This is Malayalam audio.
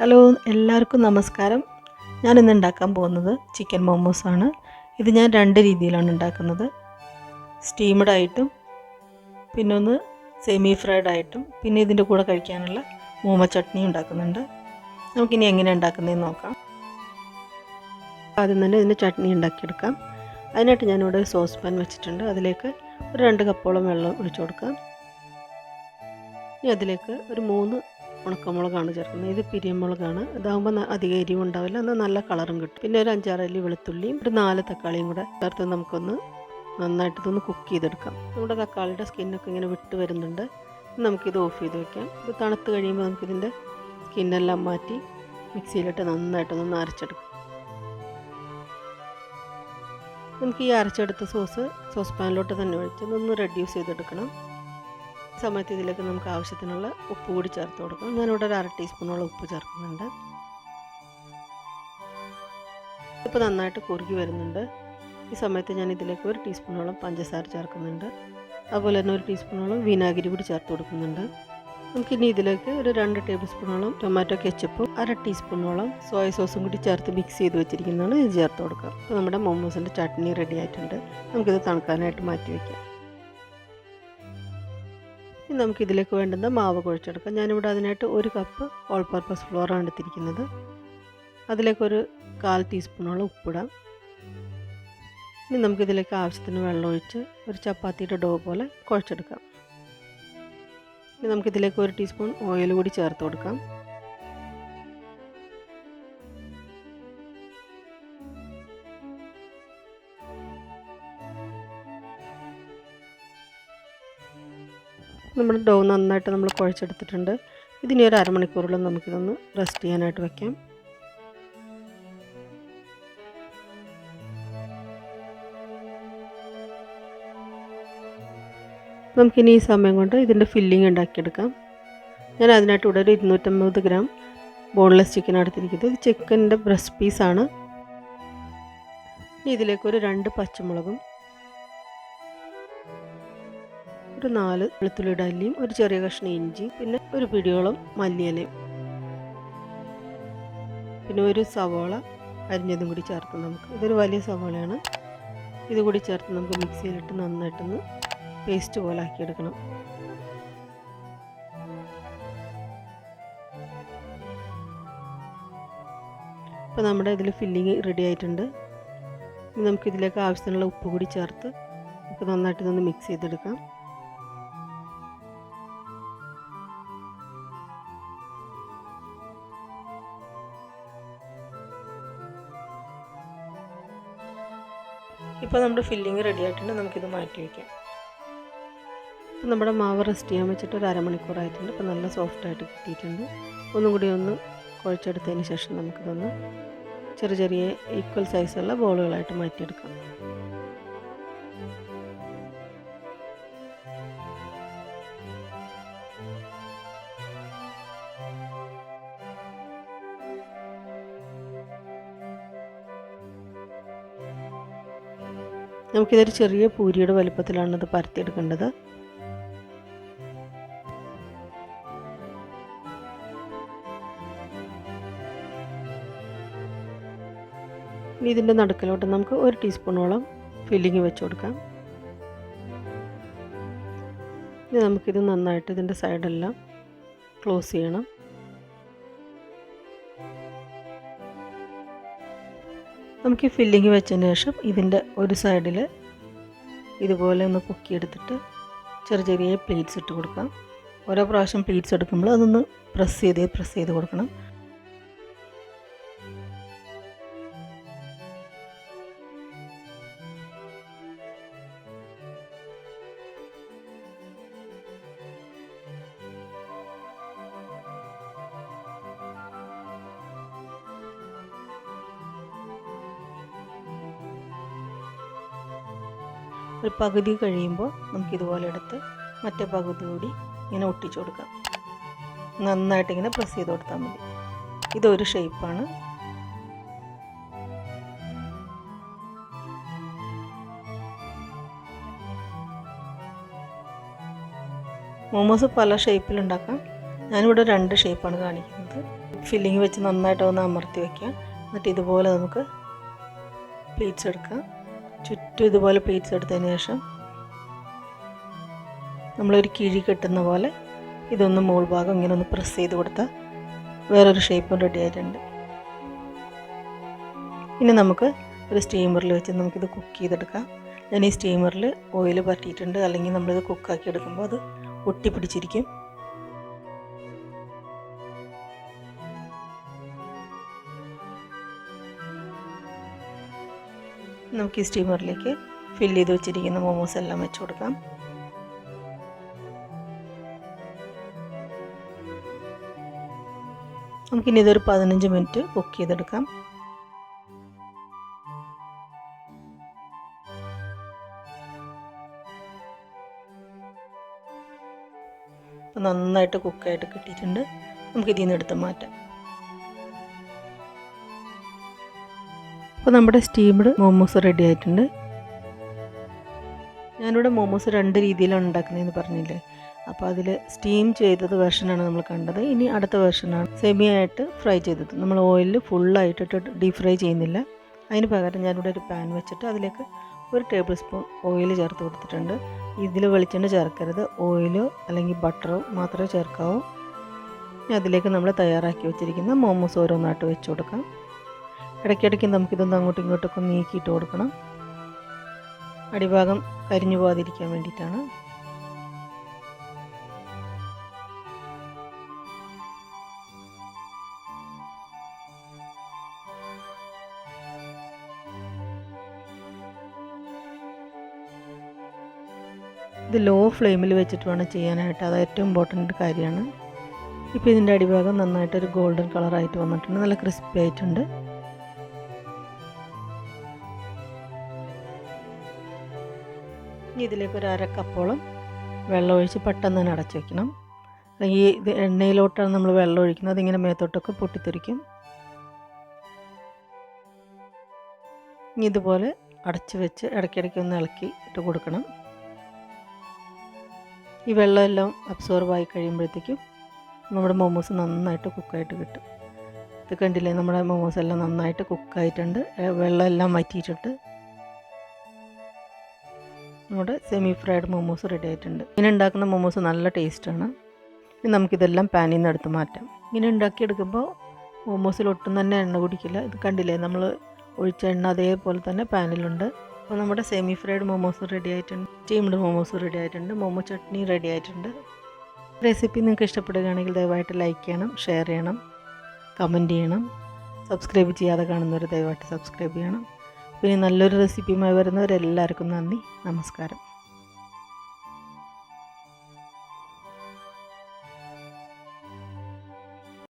ഹലോ, എല്ലാവർക്കും നമസ്കാരം. ഞാൻ ഇന്ന് ഉണ്ടാക്കാൻ പോകുന്നത് ചിക്കൻ മോമോസ് ആണ്. ഇത് ഞാൻ രണ്ട് രീതിയിലാണ് ഉണ്ടാക്കുന്നത്. സ്റ്റീംഡ് ആയിട്ടും പിന്നെ ഒന്ന് സെമി ഫ്രൈഡ് ആയിട്ടും പിന്നെ ഇതിൻ്റെ കൂടെ കഴിക്കാനുള്ള മോമോ ചട്നി ഉണ്ടാക്കുന്നുണ്ട്. നമുക്കിനി എങ്ങനെ ഉണ്ടാക്കുന്നതെന്ന് നോക്കാം. ആദ്യം തന്നെ ഇതിൻ്റെ ചട്നി ഉണ്ടാക്കിയെടുക്കാം. അതിനായിട്ട് ഞാനിവിടെ ഒരു സോസ് പാൻ വെച്ചിട്ടുണ്ട്. അതിലേക്ക് ഒരു 2 കപ്പോളം വെള്ളം ഒഴിച്ചു കൊടുക്കാം. ഇനി അതിലേക്ക് ഒരു 3 ഉണക്കമുളകാണ് ചേർക്കുന്നത്. ഇത് പിരിയമുളകാണ്. ഇതാകുമ്പോൾ അധികം എരിവ് ഉണ്ടാവില്ല, എന്നാൽ നല്ല കളറും കിട്ടും. പിന്നെ ഒരു 5-6 അല്ലി വെളുത്തുള്ളിയും ഒരു 4 തക്കാളിയും കൂടെ ചേർത്ത് നമുക്കൊന്ന് നന്നായിട്ട് ഇതൊന്ന് കുക്ക് ചെയ്തെടുക്കാം. നമ്മുടെ തക്കാളിയുടെ സ്കിന്നൊക്കെ ഇങ്ങനെ വിട്ട് വരുന്നുണ്ട്. നമുക്കിത് ഓഫ് ചെയ്ത് വയ്ക്കാം. ഇത് തണുത്ത് കഴിയുമ്പോൾ നമുക്കിതിൻ്റെ സ്കിന്നെല്ലാം മാറ്റി മിക്സിയിലിട്ട് നന്നായിട്ടൊന്ന് അരച്ചെടുക്കാം. നമുക്ക് ഈ അരച്ചെടുത്ത സോസ് പാനിലോട്ട് തന്നെ ഒഴിച്ച് ഒന്ന് റെഡ്യൂസ് ചെയ്തെടുക്കണം. സമയത്ത് ഇതിലേക്ക് നമുക്ക് ആവശ്യത്തിനുള്ള ഉപ്പ് കൂടി ചേർത്ത് കൊടുക്കാം. ഞാനിവിടെ ഒരു 1/2 ടീസ്പൂണോളം ഉപ്പ് ചേർക്കുന്നുണ്ട്. ഇപ്പോൾ നന്നായിട്ട് കുറുകി വരുന്നുണ്ട്. ഈ സമയത്ത് ഞാൻ ഇതിലേക്ക് 1 ടീസ്പൂണോളം പഞ്ചസാര ചേർക്കുന്നുണ്ട്. അതുപോലെ തന്നെ 1 ടീസ്പൂണോളം വിനാഗിരി കൂടി ചേർത്ത് കൊടുക്കുന്നുണ്ട്. നമുക്കിനി ഇതിലേക്ക് ഒരു 2 ടേബിൾ സ്പൂണോളം ടൊമാറ്റോ കെച്ചപ്പും 1/2 ടീസ്പൂണോളം സോയ സോസും കൂടി ചേർത്ത് മിക്സ് ചെയ്ത് വെച്ചിരിക്കുന്നതാണ്. ഇത് ചേർത്ത് കൊടുക്കാം. അപ്പോൾ നമ്മുടെ മോമോസിൻ്റെ ചട്നി റെഡി ആയിട്ടുണ്ട്. നമുക്കിത് തണുക്കാനായിട്ട് മാറ്റി വയ്ക്കാം. ഇനി നമുക്കിതിലേക്ക് വേണ്ടുന്ന മാവ് കുഴച്ചെടുക്കാം. ഞാനിവിടെ അതിനായിട്ട് 1 കപ്പ് ഓൾ പർപ്പസ് ഫ്ലോറാണ് എടുത്തിരിക്കുന്നത്. അതിലേക്കൊരു 1/4 ടീസ്പൂണോളം ഉപ്പിടാം. ഇനി നമുക്കിതിലേക്ക് ആവശ്യത്തിന് വെള്ളം ഒഴിച്ച് ഒരു ചപ്പാത്തിയുടെ ഡോ പോലെ കുഴച്ചെടുക്കാം. ഇനി നമുക്കിതിലേക്ക് 1 ടീസ്പൂൺ ഓയിൽ കൂടി ചേർത്ത് കൊടുക്കാം. നമ്മുടെ ഡോ നന്നായിട്ട് നമ്മൾ കുഴച്ചെടുത്തിട്ടുണ്ട്. ഇതിനി ഒരു അരമണിക്കൂറിലും നമുക്കിതൊന്ന് റെസ്റ്റ് ചെയ്യാനായിട്ട് വയ്ക്കാം. നമുക്കിനി ഈ സമയം കൊണ്ട് ഇതിൻ്റെ ഫില്ലിംഗ് ഉണ്ടാക്കിയെടുക്കാം. ഞാൻ അതിനായിട്ട് ഇവിടെ ഒരു 250 ഗ്രാം ബോൺലെസ് ചിക്കൻ എടുത്തിരിക്കുന്നത്. ഇത് ചിക്കൻ്റെ ബ്രസ്റ്റ് പീസാണ്. ഇനി ഇതിലേക്കൊരു 2 പച്ചമുളകും ഒരു 4 വെളുത്തുള്ളിയുടെ അല്ലിയും ഒരു ചെറിയ കഷ്ണം ഇഞ്ചി പിന്നെ ഒരു പിടിയോളം മല്ലിയിലയും പിന്നെ ഒരു സവോള അരിഞ്ഞതും കൂടി ചേർത്ത് ഇതൊരു വലിയ സവോളയാണ്. ഇതുകൂടി ചേർത്ത് നമുക്ക് മിക്സിയിലിട്ട് നന്നായിട്ടൊന്ന് പേസ്റ്റ് പോലെ ആക്കിയെടുക്കണം. ഇപ്പോൾ നമ്മുടെ ഇതിൽ ഫില്ലിങ് റെഡി ആയിട്ടുണ്ട്. ഇനി നമുക്കിതിലേക്ക് ആവശ്യത്തിനുള്ള ഉപ്പ് കൂടി ചേർത്ത് നമുക്ക് നന്നായിട്ടൊന്ന് മിക്സ് ചെയ്തെടുക്കാം. ഇപ്പോൾ നമ്മുടെ ഫില്ലിങ് റെഡി ആയിട്ടുണ്ട്. നമുക്കിത് മാറ്റി വയ്ക്കാം. ഇപ്പോൾ നമ്മുടെ മാവ് റെസ്റ്റ് ചെയ്യാൻ വെച്ചിട്ട് ഒരു അരമണിക്കൂറായിട്ടുണ്ട്. ഇപ്പോൾ നല്ല സോഫ്റ്റായിട്ട് കിട്ടിയിട്ടുണ്ട്. ഒന്നും കൂടി ഒന്ന് കുഴച്ചെടുത്തതിന് ശേഷം നമുക്കിതൊന്ന് ചെറിയ ഈക്വൽ സൈസുള്ള ബോളുകളായിട്ട് മാറ്റിയെടുക്കാം. നമുക്കിതൊരു ചെറിയ പൂരിയുടെ വലുപ്പത്തിലാണ് ഇത് പരത്തിയെടുക്കേണ്ടത്. ഇനി ഇതിൻ്റെ നടുക്കിലോട്ട് നമുക്ക് 1 ടീസ്പൂണോളം ഫില്ലിങ് വെച്ച് കൊടുക്കാം. ഇനി നമുക്കിത് നന്നായിട്ട് ഇതിൻ്റെ സൈഡെല്ലാം ക്ലോസ് ചെയ്യണം. നമുക്ക് ഈ ഫില്ലിങ് വെച്ചതിന് ശേഷം ഇതിൻ്റെ ഒരു സൈഡിൽ ഇതുപോലെ ഒന്ന് പൊക്കിയെടുത്തിട്ട് ചെറിയ പ്ലേറ്റ്സ് ഇട്ട് കൊടുക്കാം. ഓരോ പ്രാവശ്യം പ്ലേറ്റ്സ് എടുക്കുമ്പോൾ അതൊന്ന് പ്രസ് ചെയ്ത് കൊടുക്കണം. ഒരു പകുതി കഴിയുമ്പോൾ നമുക്കിതുപോലെ എടുത്ത് മറ്റേ പകുതി കൂടി ഇങ്ങനെ ഒട്ടിച്ചു കൊടുക്കാം. നന്നായിട്ട് ഇങ്ങനെ പ്രസ് ചെയ്ത് കൊടുത്താൽ മതി. ഇതൊരു ഷേപ്പാണ്. മോമോസ് പല ഷേപ്പിലുണ്ടാക്കാം. ഞാനിവിടെ 2 ഷേപ്പാണ് കാണിക്കുന്നത്. ഫില്ലിങ് വെച്ച് നന്നായിട്ട് ഒന്ന് അമർത്തി വയ്ക്കുക. എന്നിട്ട് ഇതുപോലെ നമുക്ക് പ്ലീറ്റ്സ് എടുക്കാം. ചുറ്റും ഇതുപോലെ പ്ലീറ്റ്സ് എടുത്തതിന് ശേഷം നമ്മളൊരു കിഴി കെട്ടുന്ന പോലെ ഇതൊന്ന് മോൾ ഭാഗം ഇങ്ങനെ ഒന്ന് പ്രസ് ചെയ്ത് കൊടുത്താൽ വേറൊരു ഷേപ്പും റെഡി ആയിട്ടുണ്ട്. ഇനി നമുക്ക് ഒരു സ്റ്റീമറിൽ വെച്ച് നമുക്കിത് കുക്ക് ചെയ്തെടുക്കാം. ഞാൻ ഈ സ്റ്റീമറിൽ ഓയിൽ പറ്റിയിട്ടുണ്ട്, അല്ലെങ്കിൽ നമ്മളിത് കുക്കാക്കി എടുക്കുമ്പോൾ അത് ഒട്ടിപ്പിടിച്ചിരിക്കും. നമുക്ക് ഈ സ്റ്റീമറിലേക്ക് ഫില്ല് ചെയ്ത് വെച്ചിരിക്കുന്ന മോമോസ് എല്ലാം വെച്ച് കൊടുക്കാം. നമുക്കിനി ഇതൊരു 15 മിനിറ്റ് കുക്ക് ചെയ്തെടുക്കാം. അപ്പോൾ നന്നായിട്ട് കുക്കായിട്ട് കിട്ടിയിട്ടുണ്ട്. നമുക്കിതിൽ നിന്ന് എടുത്ത് മാറ്റാം. അപ്പോൾ നമ്മുടെ സ്റ്റീംഡ് മോമോസ് റെഡി ആയിട്ടുണ്ട്. ഞാനിവിടെ മോമോസ് 2 രീതിയിലാണ് ഉണ്ടാക്കുന്നതെന്ന് പറഞ്ഞില്ലേ. അപ്പോൾ അതിൽ സ്റ്റീം ചെയ്തത് വെർഷനാണ് നമ്മൾ കണ്ടത്. ഇനി അടുത്ത വെർഷനാണ് സെമി ആയിട്ട് ഫ്രൈ ചെയ്തത്. നമ്മൾ ഓയിലിൽ ഫുള്ളായിട്ടിട്ട് ഡീപ് ഫ്രൈ ചെയ്യുന്നില്ല. അതിന് പകരം ഞാനിവിടെ ഒരു പാൻ വെച്ചിട്ട് അതിലേക്ക് 1 ടേബിൾ സ്പൂൺ ഓയിൽ ചേർത്ത് കൊടുത്തിട്ടുണ്ട്. ഇതിൽ വെളിച്ചെണ്ണ ചേർക്കരുത്, ഓയിലോ അല്ലെങ്കിൽ ബട്ടറോ മാത്രമേ ചേർക്കാവൂ. ഇനി അതിലേക്ക് നമ്മൾ തയ്യാറാക്കി വെച്ചിരിക്കുന്ന മോമോസ് ഓരോന്നായിട്ട് വെച്ച് കൊടുക്കാം. ഇടയ്ക്കിടയ്ക്ക് നമുക്കിതൊന്ന് അങ്ങോട്ടും ഇങ്ങോട്ടൊക്കെ നീക്കിയിട്ട് കൊടുക്കണം. അടിഭാഗം കരിഞ്ഞു പോകാതിരിക്കാൻ വേണ്ടിയിട്ടാണ്. ഇത് ലോ ഫ്ലെയിമിൽ വെച്ചിട്ട് വേണം ചെയ്യാനായിട്ട്. അത് ഏറ്റവും ഇമ്പോർട്ടൻ്റ് കാര്യമാണ്. ഇപ്പോൾ ഇതിൻ്റെ അടിഭാഗം നന്നായിട്ടൊരു ഗോൾഡൻ കളറായിട്ട് വന്നിട്ടുണ്ട്, നല്ല ക്രിസ്പി ആയിട്ടുണ്ട്. ഇനി ഇതിലേക്ക് ഒരു 1/2 കപ്പോളം വെള്ളം ഒഴിച്ച് പെട്ടെന്ന് തന്നെ അടച്ചു വയ്ക്കണം. അല്ലെങ്കിൽ ഇത് എണ്ണയിലോട്ടാണ് നമ്മൾ വെള്ളം ഒഴിക്കുന്നത്, അതിങ്ങനെ മേത്തോട്ടൊക്കെ പൊട്ടിത്തെറിക്കും. ഇനി ഇതുപോലെ അടച്ച് വെച്ച് ഇടയ്ക്കിടയ്ക്ക് ഒന്ന് ഇളക്കി ഇട്ട് കൊടുക്കണം. ഈ വെള്ളമെല്ലാം അബ്സോർബ് ആയി കഴിയുമ്പോഴത്തേക്കും നമ്മുടെ മോമോസ് നന്നായിട്ട് കുക്കായിട്ട് കിട്ടും. ഇത് കണ്ടില്ലേ, നമ്മുടെ മോമോസ് എല്ലാം നന്നായിട്ട് കുക്കായിട്ടുണ്ട്, വെള്ളമെല്ലാം വറ്റിയിട്ടുണ്ട്. നമ്മുടെ സെമി ഫ്രൈഡ് മോമോസ് റെഡി ആയിട്ടുണ്ട്. ഇങ്ങനെ ഉണ്ടാക്കുന്ന മോമോസ് നല്ല ടേസ്റ്റാണ്. ഇനി നമുക്കിതെല്ലാം പാനിൽ നിന്ന് എടുത്ത് മാറ്റാം. ഇങ്ങനെ ഉണ്ടാക്കിയെടുക്കുമ്പോൾ മോമോസിൽ ഒട്ടും തന്നെ എണ്ണ കുടിക്കില്ല. ഇത് കണ്ടില്ലേ, നമ്മൾ ഒഴിച്ച എണ്ണ അതേപോലെ തന്നെ പാനിലുണ്ട്. അപ്പോൾ നമ്മുടെ സെമി ഫ്രൈഡ് മോമോസ് റെഡി ആയിട്ടുണ്ട്, സ്റ്റീംഡ് മോമോസ് റെഡി ആയിട്ടുണ്ട്, മോമോ ചട്നി റെഡി ആയിട്ടുണ്ട്. റെസിപ്പി നിങ്ങൾക്ക് ഇഷ്ടപ്പെടുകയാണെങ്കിൽ ദയവായിട്ട് ലൈക്ക് ചെയ്യണം, ഷെയർ ചെയ്യണം, കമൻറ്റ് ചെയ്യണം. സബ്സ്ക്രൈബ് ചെയ്യാതെ കാണുന്നവർ ദയവായിട്ട് സബ്സ്ക്രൈബ് ചെയ്യണം. പിന്നെ നല്ലൊരു റെസിപ്പിയുമായി വരുന്നവരെല്ലാവർക്കും നന്ദി, നമസ്കാരം.